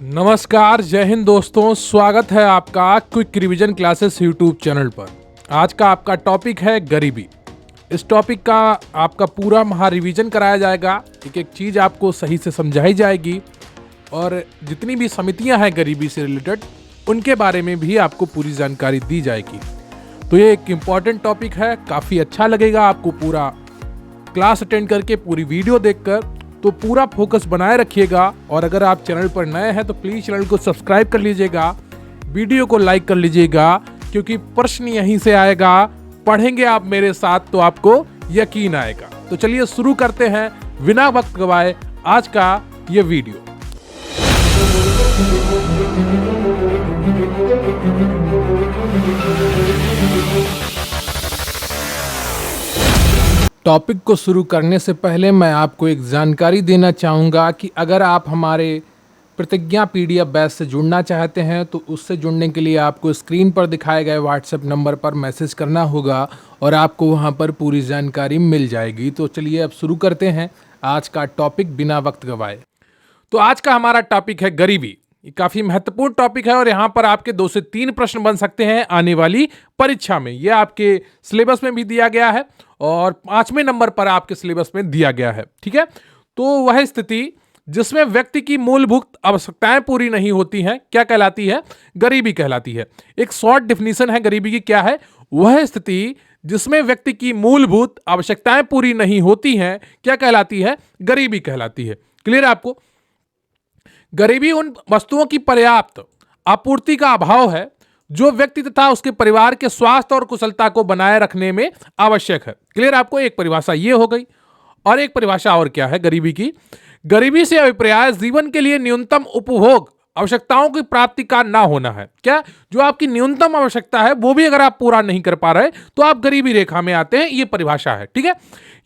नमस्कार, जय हिंद दोस्तों। स्वागत है आपका quick revision classes YouTube channel पर। आज का आपका टॉपिक है गरीबी। इस टॉपिक का आपका पूरा महा रिवीजन कराया जाएगा, एक एक चीज़ आपको सही से समझाई जाएगी और जितनी भी समितियां हैं गरीबी से रिलेटेड उनके बारे में भी आपको पूरी जानकारी दी जाएगी। तो ये एक इम्पॉर्टेंट टॉपिक है, काफ़ी अच्छा लगेगा आपको पूरा क्लास अटेंड करके, पूरी वीडियो देखकर। तो पूरा फोकस बनाए रखिएगा और अगर आप चैनल पर नए हैं तो प्लीज़ चैनल को सब्सक्राइब कर लीजिएगा, वीडियो को लाइक कर लीजिएगा, क्योंकि प्रश्न यहीं से आएगा। पढ़ेंगे आप मेरे साथ तो आपको यकीन आएगा। तो चलिए शुरू करते हैं बिना वक्त गवाए आज का ये वीडियो। टॉपिक को शुरू करने से पहले मैं आपको एक जानकारी देना चाहूँगा कि अगर आप हमारे प्रतिज्ञा पीडीएफ बैच से जुड़ना चाहते हैं तो उससे जुड़ने के लिए आपको स्क्रीन पर दिखाए गए व्हाट्सएप नंबर पर मैसेज करना होगा और आपको वहां पर पूरी जानकारी मिल जाएगी। तो चलिए अब शुरू करते हैं आज का टॉपिक बिना वक्त गवाए। तो आज का हमारा टॉपिक है गरीबी। ये काफ़ी महत्वपूर्ण टॉपिक है और यहाँ पर आपके 2 से 3 प्रश्न बन सकते हैं आने वाली परीक्षा में। ये आपके सिलेबस में भी दिया गया है और 5वें नंबर पर आपके सिलेबस में दिया गया है। ठीक है, तो वह स्थिति जिसमें व्यक्ति की मूलभूत आवश्यकताएं पूरी नहीं होती हैं क्या कहलाती है? गरीबी कहलाती है। एक शॉर्ट डिफिनीशन है गरीबी की, क्या है? वह स्थिति जिसमें व्यक्ति की मूलभूत आवश्यकताएं पूरी नहीं होती हैं क्या कहलाती है? गरीबी कहलाती है। क्लियर है आपको? गरीबी उन वस्तुओं की पर्याप्त आपूर्ति का अभाव है जो व्यक्ति तथा उसके परिवार के स्वास्थ्य और कुशलता को बनाए रखने में आवश्यक है। क्लियर आपको? एक परिभाषा ये हो गई और एक परिभाषा और क्या है गरीबी की? गरीबी से अभिप्राय जीवन के लिए न्यूनतम उपभोग आवश्यकताओं की प्राप्ति का ना होना है। क्या? जो आपकी न्यूनतम आवश्यकता है वो भी अगर आप पूरा नहीं कर पा रहे तो आप गरीबी रेखा में आते हैं। ये परिभाषा है। ठीक है,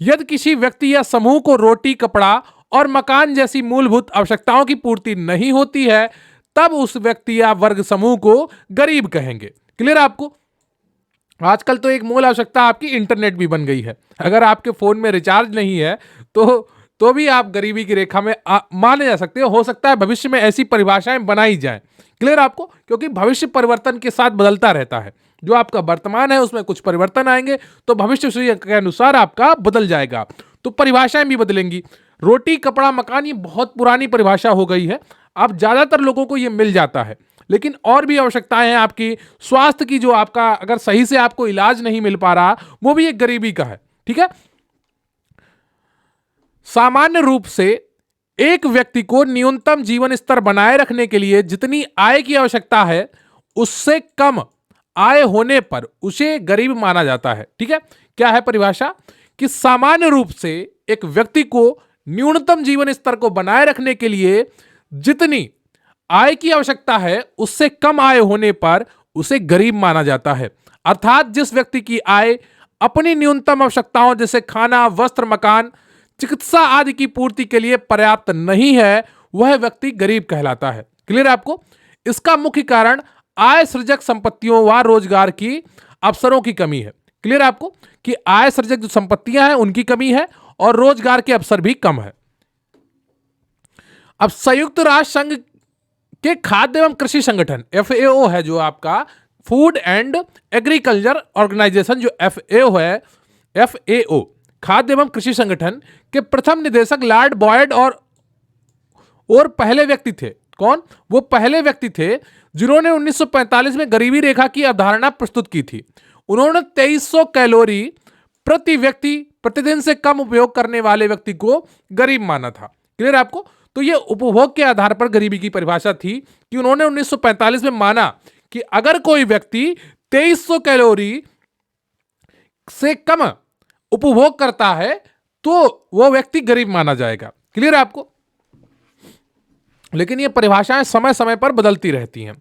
यदि किसी व्यक्ति या समूह को रोटी, कपड़ा और मकान जैसी मूलभूत आवश्यकताओं की पूर्ति नहीं होती है तब उस व्यक्ति या वर्ग समूह को गरीब कहेंगे। क्लियर आपको? आजकल तो एक मूल आवश्यकता आपकी इंटरनेट भी बन गई है। अगर आपके फोन में रिचार्ज नहीं है तो भी आप गरीबी की रेखा में माने जा सकते हो सकता है भविष्य में ऐसी परिभाषाएं बनाई जाएं। क्लियर आपको? क्योंकि भविष्य परिवर्तन के साथ बदलता रहता है। जो आपका वर्तमान है उसमें कुछ परिवर्तन आएंगे तो भविष्य के अनुसार आपका बदल जाएगा, तो परिभाषाएं भी बदलेंगी। रोटी, कपड़ा, मकान ये बहुत पुरानी परिभाषा हो गई है। अब ज्यादातर लोगों को ये मिल जाता है, लेकिन और भी आवश्यकताएं हैं आपकी। स्वास्थ्य की, जो आपका अगर सही से आपको इलाज नहीं मिल पा रहा वो भी एक गरीबी का है। ठीक है, सामान्य रूप से एक व्यक्ति को न्यूनतम जीवन स्तर बनाए रखने के लिए जितनी आय की आवश्यकता है उससे कम आय होने पर उसे गरीब माना जाता है। ठीक है, क्या है परिभाषा? कि सामान्य रूप से एक व्यक्ति को न्यूनतम जीवन स्तर को बनाए रखने के लिए जितनी आय की आवश्यकता है उससे कम आय होने पर उसे गरीब माना जाता है। अर्थात जिस व्यक्ति की आय अपनी न्यूनतम आवश्यकताओं जैसे खाना, वस्त्र, मकान, चिकित्सा आदि की पूर्ति के लिए पर्याप्त नहीं है वह व्यक्ति गरीब कहलाता है। क्लियर आपको? इसका मुख्य कारण आय सृजक संपत्तियों व रोजगार की अवसरों की कमी है। क्लियर आपको? कि आय सृजक जो संपत्तियां हैं उनकी कमी है और रोजगार के अवसर भी कम है। अब संयुक्त राष्ट्र संघ के खाद्य एवं कृषि संगठन FAO है, जो आपका फूड एंड एग्रीकल्चर ऑर्गेनाइजेशन, जो FAO है, FAO खाद्य एवं कृषि संगठन के प्रथम निदेशक लॉर्ड बॉयड और पहले व्यक्ति थे। कौन? वो पहले व्यक्ति थे जिन्होंने 1945 में गरीबी रेखा की अवधारणा प्रस्तुत की थी। उन्होंने 2300 कैलोरी प्रति व्यक्ति प्रतिदिन से कम उपयोग करने वाले व्यक्ति को गरीब माना था। क्लियर आपको? तो ये उपभोग के आधार पर गरीबी की परिभाषा थी कि उन्होंने 1945 में माना कि अगर कोई व्यक्ति 2300 कैलोरी से कम उपभोग करता है तो वो व्यक्ति गरीब माना जाएगा। क्लियर आपको? लेकिन ये परिभाषाएं समय समय पर बदलती रहती हैं।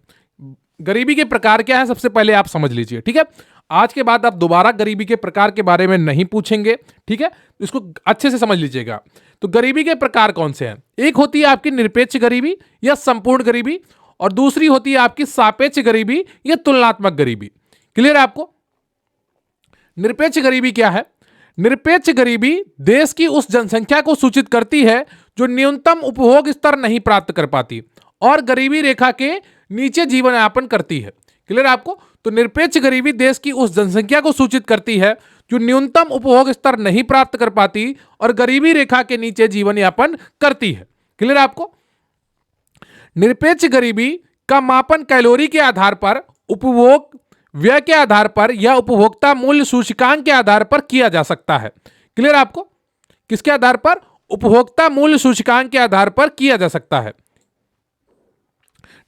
गरीबी के प्रकार क्या है सबसे पहले आप समझ लीजिए। ठीक है, आज के बाद आप दोबारा गरीबी के प्रकार के बारे में नहीं पूछेंगे। ठीक है, इसको अच्छे से समझ लीजिएगा। तो गरीबी के प्रकार कौन से हैं? एक होती है आपकी निरपेक्ष गरीबी या संपूर्ण गरीबी और दूसरी होती है आपकी सापेक्ष गरीबी या तुलनात्मक गरीबी। क्लियर है आपको? निरपेक्ष गरीबी क्या है? निरपेक्ष गरीबी देश की उस जनसंख्या को सूचित करती है जो न्यूनतम उपभोग स्तर नहीं प्राप्त कर पाती और गरीबी रेखा के नीचे जीवन यापन करती है। क्लियर आपको? तो निरपेक्ष गरीबी देश की उस जनसंख्या को सूचित करती है जो न्यूनतम उपभोग स्तर नहीं प्राप्त कर पाती और गरीबी रेखा के नीचे जीवन यापन करती है। क्लियर आपको? निरपेक्ष गरीबी का मापन कैलोरी के आधार पर, उपभोग व्यय के आधार पर या उपभोक्ता मूल्य सूचकांक के आधार पर किया जा सकता है। क्लियर आपको? किसके आधार पर? उपभोक्ता मूल्य सूचकांक के आधार पर किया जा सकता है।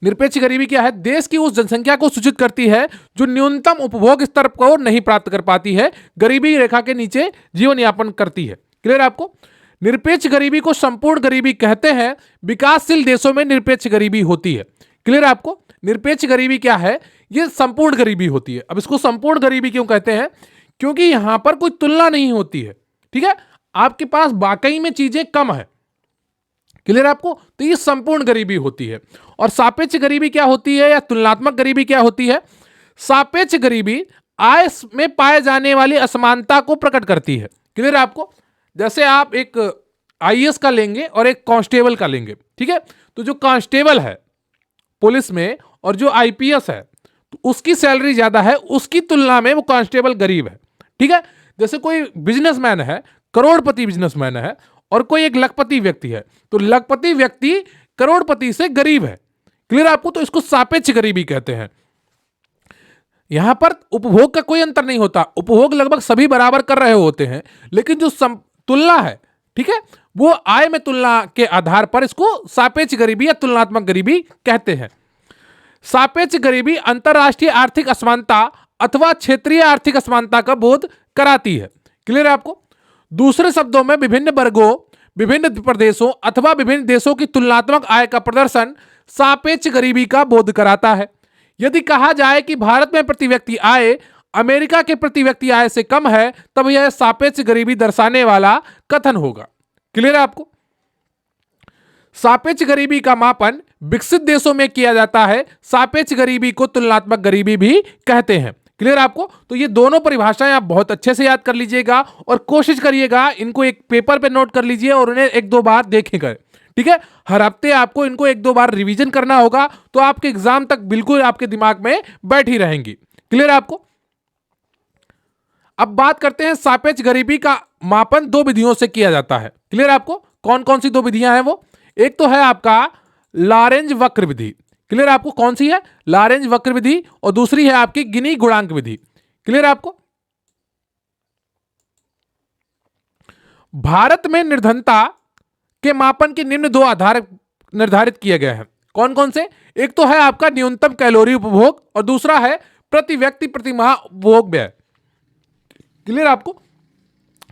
निरपेक्ष गरीबी क्या है? देश की उस जनसंख्या को सूचित करती है जो न्यूनतम उपभोग स्तर को नहीं प्राप्त कर पाती है, गरीबी रेखा के नीचे जीवन यापन करती है। क्लियर आपको? निरपेक्ष गरीबी को संपूर्ण गरीबी कहते हैं। विकासशील देशों में निरपेक्ष गरीबी होती है। क्लियर आपको? निरपेक्ष गरीबी क्या है? यह संपूर्ण गरीबी होती है। अब इसको संपूर्ण गरीबी क्यों कहते हैं? क्योंकि यहां पर कोई तुलना नहीं होती है। ठीक है, आपके पास वाकई में चीजें कम है। क्लियर आपको? तो ये संपूर्ण गरीबी होती है। और सापेक्ष गरीबी क्या होती है या तुलनात्मक गरीबी क्या होती है? सापेक्ष गरीबी आय में पाए जाने वाली असमानता को प्रकट करती है। क्लियर आपको? जैसे आप एक आईएएस का लेंगे और एक कांस्टेबल का लेंगे, ठीक है, तो जो कांस्टेबल है पुलिस में और जो आईपीएस है तो उसकी सैलरी ज्यादा है, उसकी तुलना में वो कांस्टेबल गरीब है। ठीक है, जैसे कोई बिजनेसमैन है, करोड़पति बिजनेसमैन है और कोई एक लखपति व्यक्ति है, तो लखपति व्यक्ति करोड़पति से गरीब है। क्लियर आपको? तो इसको सापेक्ष गरीबी कहते हैं। यहां पर उपभोग का कोई अंतर नहीं होता, उपभोग लगभग सभी बराबर कर रहे होते हैं, लेकिन जो तुलना है, ठीक है, वो आय में तुलना के आधार पर इसको सापेक्ष गरीबी या तुलनात्मक गरीबी कहते हैं। सापेक्ष गरीबी अंतरराष्ट्रीय आर्थिक असमानता अथवा क्षेत्रीय आर्थिक असमानता का बोध कराती है। क्लियर है आपको? दूसरे शब्दों में विभिन्न वर्गों, विभिन्न प्रदेशों अथवा विभिन्न देशों की तुलनात्मक आय का प्रदर्शन सापेक्ष गरीबी का बोध कराता है। यदि कहा जाए कि भारत में प्रति व्यक्ति आय अमेरिका के प्रति व्यक्ति आय से कम है, तब यह सापेक्ष गरीबी दर्शाने वाला कथन होगा। क्लियर है आपको? सापेक्ष गरीबी का मापन विकसित देशों में किया जाता है। सापेक्ष गरीबी को तुलनात्मक गरीबी भी कहते हैं। क्लियर आपको? तो ये दोनों परिभाषाएं आप बहुत अच्छे से याद कर लीजिएगा और कोशिश करिएगा इनको एक पेपर पे नोट कर लीजिए और उन्हें एक दो बार देखेंगे। ठीक है, हर हफ्ते आपको इनको एक दो बार रिवीजन करना होगा, तो आपके एग्जाम तक बिल्कुल आपके दिमाग में बैठी रहेंगी। क्लियर आपको? अब बात करते हैं सापेक्ष गरीबी का मापन दो विधियों से किया जाता है। क्लियर आपको? कौन कौन सी दो विधियां हैं वो? एक तो है आपका लॉरेंज वक्र विधि। क्लियर आपको? कौन सी है? लॉरेंज वक्र विधि। और दूसरी है आपकी गिनी गुणांक विधि। क्लियर आपको? भारत में निर्धनता के मापन के निम्न दो आधार निर्धारित किए गए हैं। कौन कौन से? एक तो है आपका न्यूनतम कैलोरी उपभोग और दूसरा है प्रति व्यक्ति प्रति माह उपभोग व्यय। क्लियर आपको?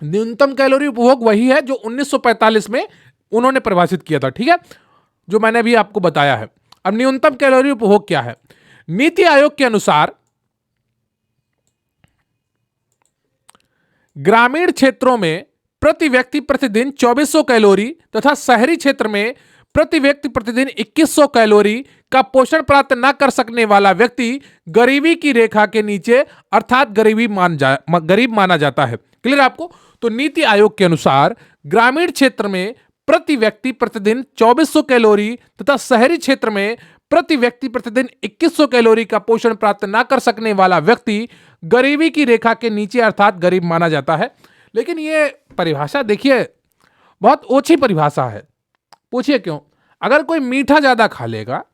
न्यूनतम कैलोरी उपभोग वही है जो 1945 में उन्होंने परिभाषित किया था। ठीक है, जो मैंने अभी आपको बताया है। अब न्यूनतम कैलोरी उपभोग क्या है? नीति आयोग के अनुसार ग्रामीण क्षेत्रों में प्रति व्यक्ति प्रतिदिन 2400 कैलोरी तथा शहरी क्षेत्र में प्रति व्यक्ति प्रतिदिन 2100 कैलोरी का पोषण प्राप्त न कर सकने वाला व्यक्ति गरीबी की रेखा के नीचे अर्थात गरीब माना जाता है। क्लियर आपको? तो नीति आयोग के अनुसार ग्रामीण क्षेत्र में प्रति व्यक्ति प्रतिदिन 2400 कैलोरी तथा शहरी क्षेत्र में प्रति व्यक्ति प्रतिदिन 2100 कैलोरी का पोषण प्राप्त न कर सकने वाला व्यक्ति गरीबी की रेखा के नीचे अर्थात गरीब माना जाता है। लेकिन ये परिभाषा देखिए बहुत ओछी परिभाषा है। पूछिए क्यों? अगर कोई मीठा ज्यादा खा लेगा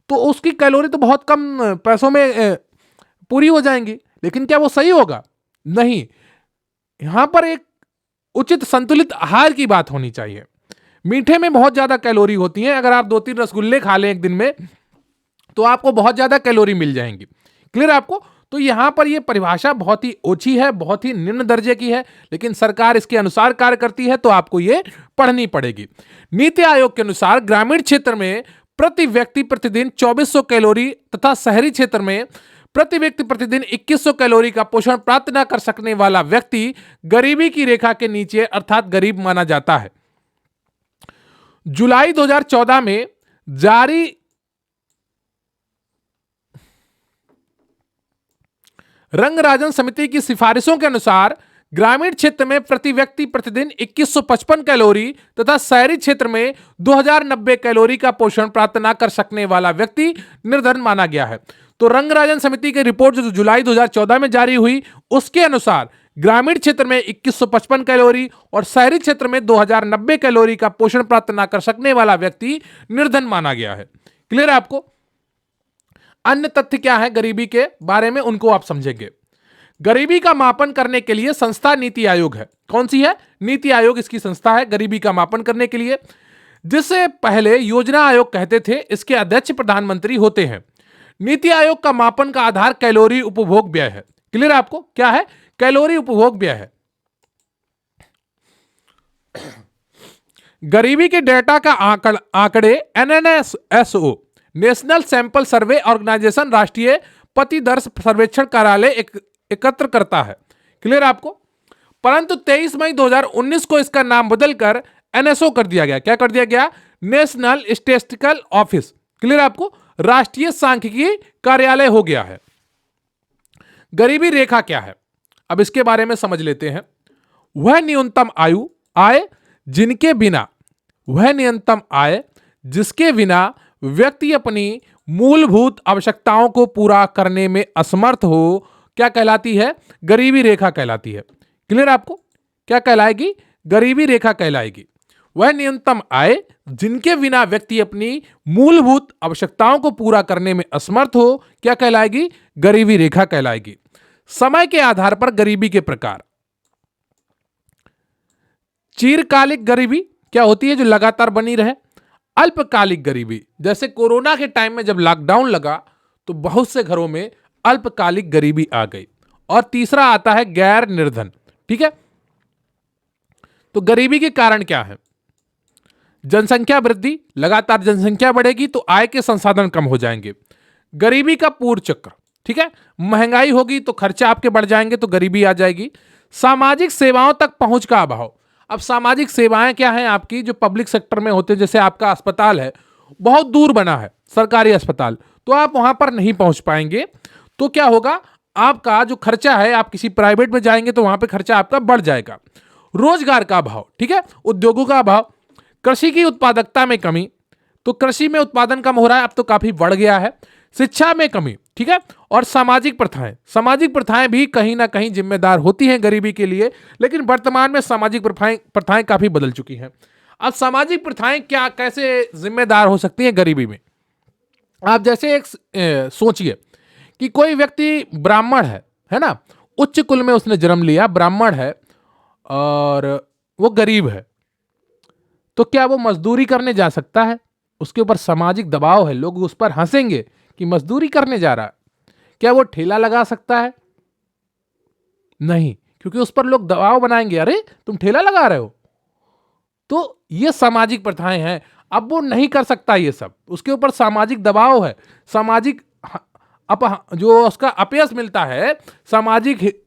तो उसकी कैलोरी तो बहुत कम पैसों में पूरी हो जाएंगी, लेकिन क्या वो सही होगा? नहीं। यहां पर एक उचित संतुलित आहार की बात होनी चाहिए। मीठे में बहुत ज्यादा कैलोरी होती है। अगर आप 2-3 रसगुल्ले खा लें एक दिन में तो आपको बहुत ज्यादा कैलोरी मिल जाएंगी। क्लियर आपको? तो यहां पर यह परिभाषा बहुत ही ओछी है, बहुत ही निम्न दर्जे की है, लेकिन सरकार इसके अनुसार कार्य करती है तो आपको यह पढ़नी पड़ेगी। नीति आयोग के अनुसार ग्रामीण क्षेत्र में प्रति व्यक्ति प्रतिदिन 2400 कैलोरी तथा शहरी क्षेत्र में प्रति व्यक्ति प्रतिदिन 2100 कैलोरी का पोषण प्राप्त न कर सकने वाला व्यक्ति गरीबी की रेखा के नीचे अर्थात गरीब माना जाता है। जुलाई 2014 में जारी रंगराजन समिति की सिफारिशों के अनुसार ग्रामीण क्षेत्र में प्रति व्यक्ति प्रतिदिन 2155 कैलोरी तथा शहरी क्षेत्र में 2090 कैलोरी का पोषण प्राप्त न कर सकने वाला व्यक्ति निर्धन माना गया है। तो रंगराजन समिति की रिपोर्ट जो जुलाई 2014 में जारी हुई, उसके अनुसार ग्रामीण क्षेत्र में 2155 कैलोरी और शहरी क्षेत्र में 2090 कैलोरी का पोषण प्राप्त न कर सकने वाला व्यक्ति निर्धन माना गया है। क्लियर है आपको? अन्य तथ्य क्या है गरीबी के बारे में, उनको आप समझेंगे। गरीबी का मापन करने के लिए संस्था नीति आयोग है। कौन सी है? नीति आयोग इसकी संस्था है गरीबी का मापन करने के लिए, जिसे पहले योजना आयोग कहते थे। इसके अध्यक्ष प्रधानमंत्री होते हैं। नीति आयोग का मापन का आधार कैलोरी उपभोग व्यय है। क्लियर है आपको? क्या है? कैलोरी उपभोग व्यय है। गरीबी के डेटा का आंकड़े एनएनएसओ नेशनल सैंपल सर्वे ऑर्गेनाइजेशन राष्ट्रीय पति दर सर्वेक्षण कार्यालय एकत्र करता है। क्लियर आपको? परंतु 23 मई 2019 को इसका नाम बदलकर एनएसओ कर दिया गया। क्या कर दिया गया? National statistical office. क्लियर आपको? राष्ट्रीय सांख्यिकी कार्यालय हो गया है। गरीबी रेखा क्या है, अब इसके बारे में समझ लेते हैं। वह न्यूनतम आय जिनके बिना वह न्यूनतम आय जिसके बिना व्यक्ति अपनी मूलभूत आवश्यकताओं को पूरा करने में असमर्थ हो, क्या कहलाती है? गरीबी रेखा कहलाती है। क्लियर आपको? क्या कहलाएगी? गरीबी रेखा कहलाएगी। वह न्यूनतम आय जिनके बिना व्यक्ति अपनी मूलभूत आवश्यकताओं को पूरा करने में असमर्थ हो, क्या कहलाएगी? गरीबी रेखा कहलाएगी। समय के आधार पर गरीबी के प्रकार। चिरकालिक गरीबी क्या होती है? जो लगातार बनी रहे। अल्पकालिक गरीबी, जैसे कोरोना के टाइम में जब लॉकडाउन लगा तो बहुत से घरों में अल्पकालिक गरीबी आ गई। और तीसरा आता है गैर निर्धन। ठीक है, तो गरीबी के कारण क्या है? जनसंख्या वृद्धि, लगातार जनसंख्या बढ़ेगी तो आय के संसाधन कम हो जाएंगे। गरीबी का पूर्ण चक्र, ठीक है, महंगाई होगी तो खर्चा आपके बढ़ जाएंगे तो गरीबी आ जाएगी। सामाजिक सेवाओं तक पहुंच का अभाव। अब सामाजिक सेवाएं क्या हैं आपकी, जो पब्लिक सेक्टर में होते हैं, जैसे आपका अस्पताल है बहुत दूर बना है, सरकारी अस्पताल, तो आप वहां पर नहीं पहुंच पाएंगे। तो क्या होगा? आपका जो खर्चा है, आप किसी प्राइवेट में जाएंगे तो वहां पे खर्चा आपका बढ़ जाएगा। रोजगार का अभाव, ठीक है, उद्योगों का अभाव। कृषि की उत्पादकता में कमी, तो कृषि में उत्पादन कम हो रहा है, अब तो काफी बढ़ गया है। शिक्षा में कमी, ठीक है, और सामाजिक प्रथाएं भी कहीं ना कहीं जिम्मेदार होती हैं गरीबी के लिए, लेकिन वर्तमान में सामाजिक प्रथाएं काफी बदल चुकी हैं। अब सामाजिक प्रथाएं क्या कैसे जिम्मेदार हो सकती हैं गरीबी में? आप जैसे एक सोचिए कि कोई व्यक्ति ब्राह्मण है ना, उच्च कुल में उसने जन्म लिया, ब्राह्मण है और वो गरीब है, तो क्या वो मजदूरी करने जा सकता है? उसके ऊपर सामाजिक दबाव है, लोग उस पर हंसेंगे कि मजदूरी करने जा रहा है। क्या वो ठेला लगा सकता है? नहीं, क्योंकि उस पर लोग दबाव बनाएंगे, अरे तुम ठेला लगा रहे हो। तो ये सामाजिक प्रथाएं हैं। अब वो नहीं कर सकता ये सब, उसके ऊपर सामाजिक दबाव है, सामाजिक जो उसका अपयश मिलता है, सामाजिक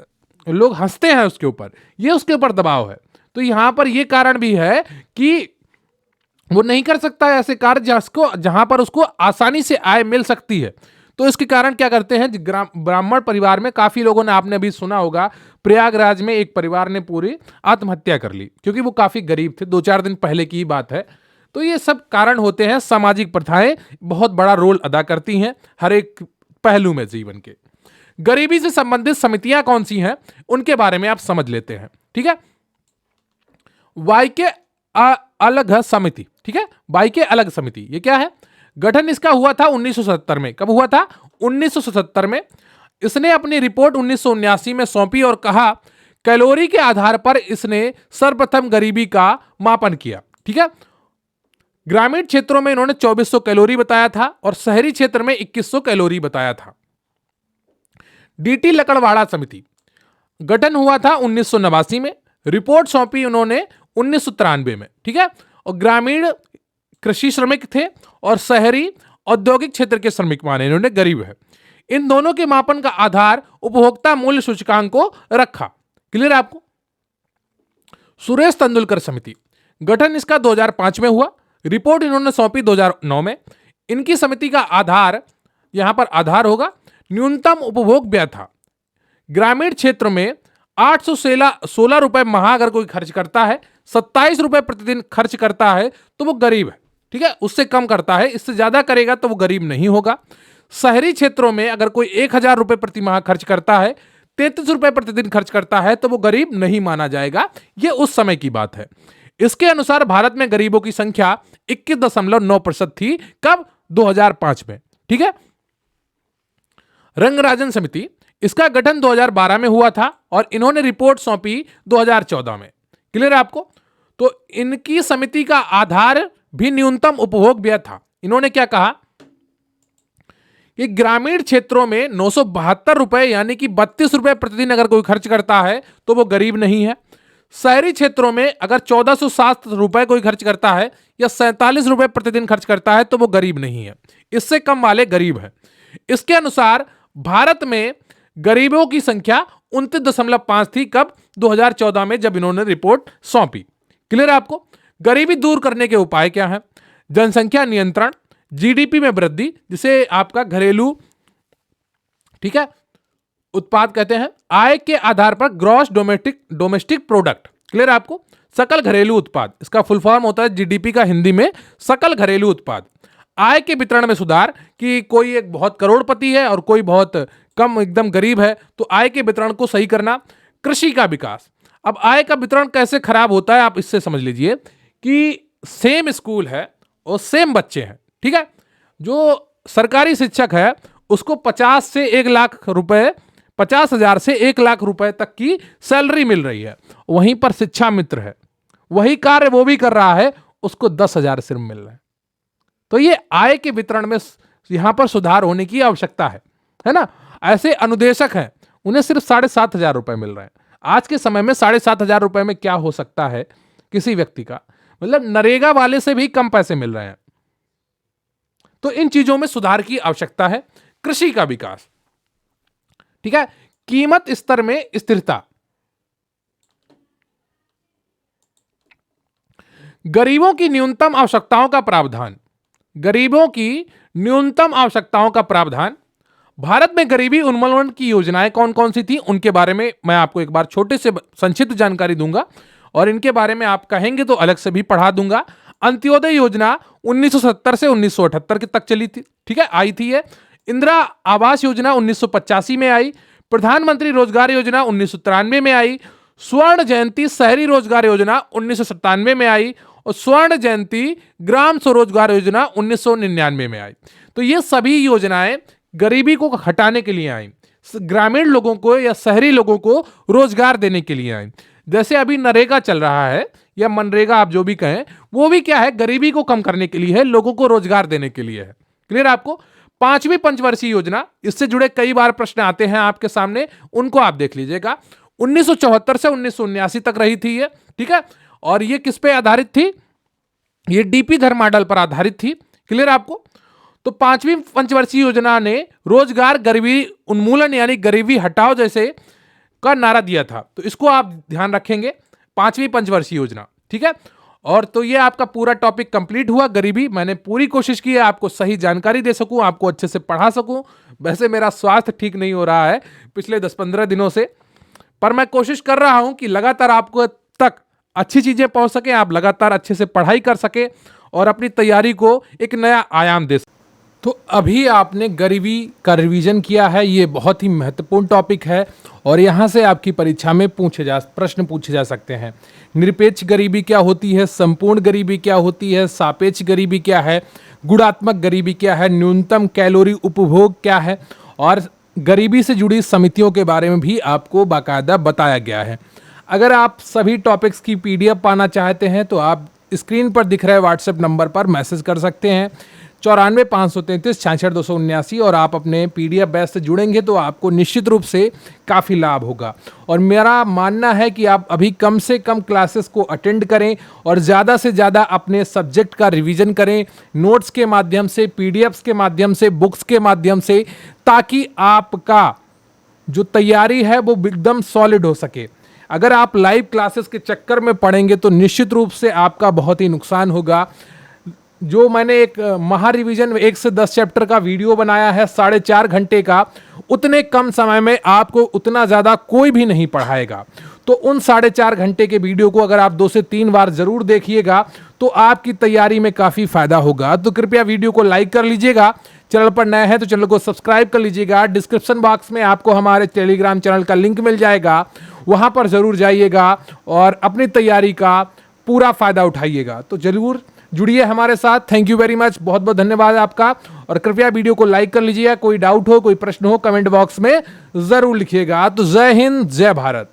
लोग हंसते हैं उसके ऊपर, ये उसके ऊपर दबाव है। तो यहां पर ये कारण भी है कि वो नहीं कर सकता है ऐसे कार्य जहां पर उसको आसानी से आय मिल सकती है। तो इसके कारण क्या करते हैं, ब्राह्मण परिवार में काफी लोगों ने, आपने भी सुना होगा, प्रयागराज में एक परिवार ने पूरी आत्महत्या कर ली क्योंकि वो काफी गरीब थे। 2-4 दिन पहले की ही बात है। तो ये सब कारण होते हैं। सामाजिक प्रथाएं बहुत बड़ा रोल अदा करती हैं हर एक पहलू में जीवन के। गरीबी से संबंधित समितियां कौन सी हैं, उनके बारे में आप समझ लेते हैं। ठीक है, वाईके अलग समिति, ठीक है, वाईके अलग समिति, ये क्या है? गठन इसका हुआ था 1977 में। कब हुआ था? 1977 में। इसने अपनी रिपोर्ट 1979 में सौंपी और कहा, कैलोरी के आधार पर इसने सर्वप्रथम गरीबी का मापन किया। ठीक है, ग्रामीण क्षेत्रों में इन्होंने 2400 कैलोरी बताया था और शहरी क्षेत्र में 2100 कैलोरी बताया था। डीटी लकड़वाड़ा समिति, गठन हुआ था 1989 में। रिपोर्ट सौंपी उन्होंने 1993 में। ठीक है, और ग्रामीण कृषि श्रमिक थे और शहरी औद्योगिक क्षेत्र के श्रमिक माने इन्होंने गरीब है। इन दोनों के मापन का आधार उपभोक्ता मूल्य सूचकांक को रखा। क्लियर है आपको? सुरेश तेंदुलकर समिति, गठन इसका 2005 में हुआ। रिपोर्ट इन्होंने सौंपी 2009 में। इनकी समिति का आधार, यहां पर आधार होगा, न्यूनतम उपभोग व्यय था। ग्रामीण क्षेत्र में 816 रुपए माह अगर कोई खर्च करता है, 27 रुपए प्रतिदिन खर्च करता है तो वो गरीब है। ठीक है, उससे कम करता है, इससे ज्यादा करेगा तो वो गरीब नहीं होगा। शहरी क्षेत्रों में अगर कोई 1000 रुपए प्रति माह खर्च करता है, 33 रुपए प्रतिदिन खर्च करता है तो वो गरीब नहीं माना जाएगा। ये उस समय की बात है। इसके अनुसार भारत में गरीबों की संख्या 21.9% थी। कब? 2005 में। ठीक है। रंगराजन समिति, इसका गठन 2012 में हुआ था और इन्होंने रिपोर्ट सौंपी 2014 में। क्लियर है आपको? तो इनकी समिति का आधार भी न्यूनतम उपभोग व्यय था। इन्होंने क्या कहा कि ग्रामीण क्षेत्रों में 972 रुपए यानी कि 32 रुपए प्रतिदिन अगर कोई खर्च करता है तो वो गरीब नहीं है। शहरी क्षेत्रों में अगर 1407 रुपए कोई खर्च करता है या 47 रुपए प्रतिदिन खर्च करता है तो वो गरीब नहीं है। इससे कम वाले गरीब है। इसके अनुसार भारत में गरीबों की संख्या 29.5 थी। कब? 2014 में, जब इन्होंने रिपोर्ट सौंपी। क्लियर है आपको? गरीबी दूर करने के उपाय क्या है? जनसंख्या नियंत्रण, जीडीपी में वृद्धि, जिसे आपका घरेलू, ठीक है, उत्पाद कहते हैं, आय के आधार पर ग्रॉस डोमेस्टिक प्रोडक्ट। क्लियर है आपको? सकल घरेलू उत्पाद, इसका फुल फॉर्म होता है जीडीपी का हिंदी में सकल घरेलू उत्पाद। आय के वितरण में सुधार, कि कोई एक बहुत करोड़पति है और कोई बहुत कम एकदम गरीब है, तो आय के वितरण को सही करना। कृषि का विकास। अब आय का वितरण कैसे खराब होता है आप इससे समझ लीजिए कि सेम स्कूल है और सेम बच्चे हैं। ठीक है, जो सरकारी शिक्षक है उसको 50 से 1 लाख रुपए, 50,000 से 1 लाख रुपए तक की सैलरी मिल रही है। वहीं पर शिक्षा मित्र है, वही कार्य वो भी कर रहा है, उसको 10,000 सिर्फ मिल रहा है। तो ये आय के वितरण में यहां पर सुधार होने की आवश्यकता है ना। ऐसे अनुदेशक हैं, उन्हें सिर्फ 7,500 रुपए मिल रहे हैं। आज के समय में 7,500 रुपए में क्या हो सकता है किसी व्यक्ति का, मतलब नरेगा वाले से भी कम पैसे मिल रहे हैं। तो इन चीजों में सुधार की आवश्यकता है। कृषि का विकास, ठीक है, कीमत स्तर में स्थिरता, गरीबों की न्यूनतम आवश्यकताओं का प्रावधान, गरीबों की न्यूनतम आवश्यकताओं का प्रावधान। भारत में गरीबी उन्मूलन की योजनाएं कौन कौन सी थी उनके बारे में मैं आपको एक बार छोटे से संक्षिप्त जानकारी दूंगा और इनके बारे में आप कहेंगे तो अलग से भी पढ़ा दूंगा। अंत्योदय योजना 1970 से 1978 तक चली थी। ठीक है, आई थी ये। इंदिरा आवास योजना 1985 में आई। प्रधानमंत्री रोजगार योजना 1993 में आई। स्वर्ण जयंती शहरी रोजगार योजना 1997 में आई और स्वर्ण जयंती ग्राम स्वरोजगार योजना 1999 में आई। तो ये सभी योजनाएं गरीबी को हटाने के लिए आई, ग्रामीण लोगों को या शहरी लोगों को रोजगार देने के लिए आई। जैसे अभी नरेगा चल रहा है या मनरेगा, आप जो भी कहें, वो भी क्या है, गरीबी को कम करने के लिए है, लोगों को रोजगार देने के लिए है। क्लियर आपको? 5वीं पंचवर्षीय योजना, इससे जुड़े कई बार प्रश्न आते हैं आपके सामने, उनको आप देख लीजिएगा। 1974 से 1979 तक रही थी ये। ठीक है, और ये किस पे आधारित थी? ये डीपी धर मॉडल पर आधारित थी। क्लियर आपको? तो 5वीं पंचवर्षीय योजना ने रोजगार गरीबी उन्मूलन यानी गरीबी हटाओ जैसे का नारा दिया था। तो इसको आप ध्यान रखेंगे, 5वीं पंचवर्षीय योजना। ठीक है, और तो ये आपका पूरा टॉपिक कंप्लीट हुआ गरीबी। मैंने पूरी कोशिश की है आपको सही जानकारी दे सकूं, आपको अच्छे से पढ़ा सकूं। वैसे मेरा स्वास्थ्य ठीक नहीं हो रहा है पिछले 10-15 दिनों से, पर मैं कोशिश कर रहा हूं कि लगातार आपको तक अच्छी चीजें पहुंच सके, आप लगातार अच्छे से पढ़ाई कर सके और अपनी तैयारी को एक नया आयाम दे सके। तो अभी आपने गरीबी का रिवीजन किया है, ये बहुत ही महत्वपूर्ण टॉपिक है और यहाँ से आपकी परीक्षा में प्रश्न पूछे जा सकते हैं। निरपेक्ष गरीबी क्या होती है, संपूर्ण गरीबी क्या होती है, सापेक्ष गरीबी क्या है, गुणात्मक गरीबी क्या है, न्यूनतम कैलोरी उपभोग क्या है, और गरीबी से जुड़ी समितियों के बारे में भी आपको बाकायदा बताया गया है। अगर आप सभी टॉपिक्स की PDF पाना चाहते हैं तो आप स्क्रीन पर दिख रहे व्हाट्सएप नंबर पर मैसेज कर सकते हैं 94-533-66-279, और आप अपने PDF बैच से जुड़ेंगे तो आपको निश्चित रूप से काफ़ी लाभ होगा। और मेरा मानना है कि आप अभी कम से कम क्लासेस को अटेंड करें और ज़्यादा से ज़्यादा अपने सब्जेक्ट का रिवीजन करें, नोट्स के माध्यम से, PDFs के माध्यम से, बुक्स के माध्यम से, ताकि आपका जो तैयारी है वो एकदम सॉलिड हो सके। अगर आप लाइव क्लासेस के चक्कर में पढ़ेंगे तो निश्चित रूप से आपका बहुत ही नुकसान होगा। जो मैंने एक महा रिवीजन 1 से 10 चैप्टर का वीडियो बनाया है 4.5 घंटे का, उतने कम समय में आपको उतना ज़्यादा कोई भी नहीं पढ़ाएगा। तो उन 4.5 घंटे के वीडियो को अगर आप 2 से 3 बार जरूर देखिएगा तो आपकी तैयारी में काफ़ी फायदा होगा। तो कृपया वीडियो को लाइक कर लीजिएगा, चैनल पर नए हैं तो चैनल को सब्सक्राइब कर लीजिएगा। डिस्क्रिप्शन बॉक्स में आपको हमारे टेलीग्राम चैनल का लिंक मिल जाएगा, वहां पर जरूर जाइएगा और अपनी तैयारी का पूरा फायदा उठाइएगा। तो जरूर जुड़िए हमारे साथ। थैंक यू वेरी मच, बहुत बहुत धन्यवाद आपका। और कृपया वीडियो को लाइक कर लीजिएगा। कोई डाउट हो, कोई प्रश्न हो, कमेंट बॉक्स में जरूर लिखिएगा। तो जय हिंद, जय भारत।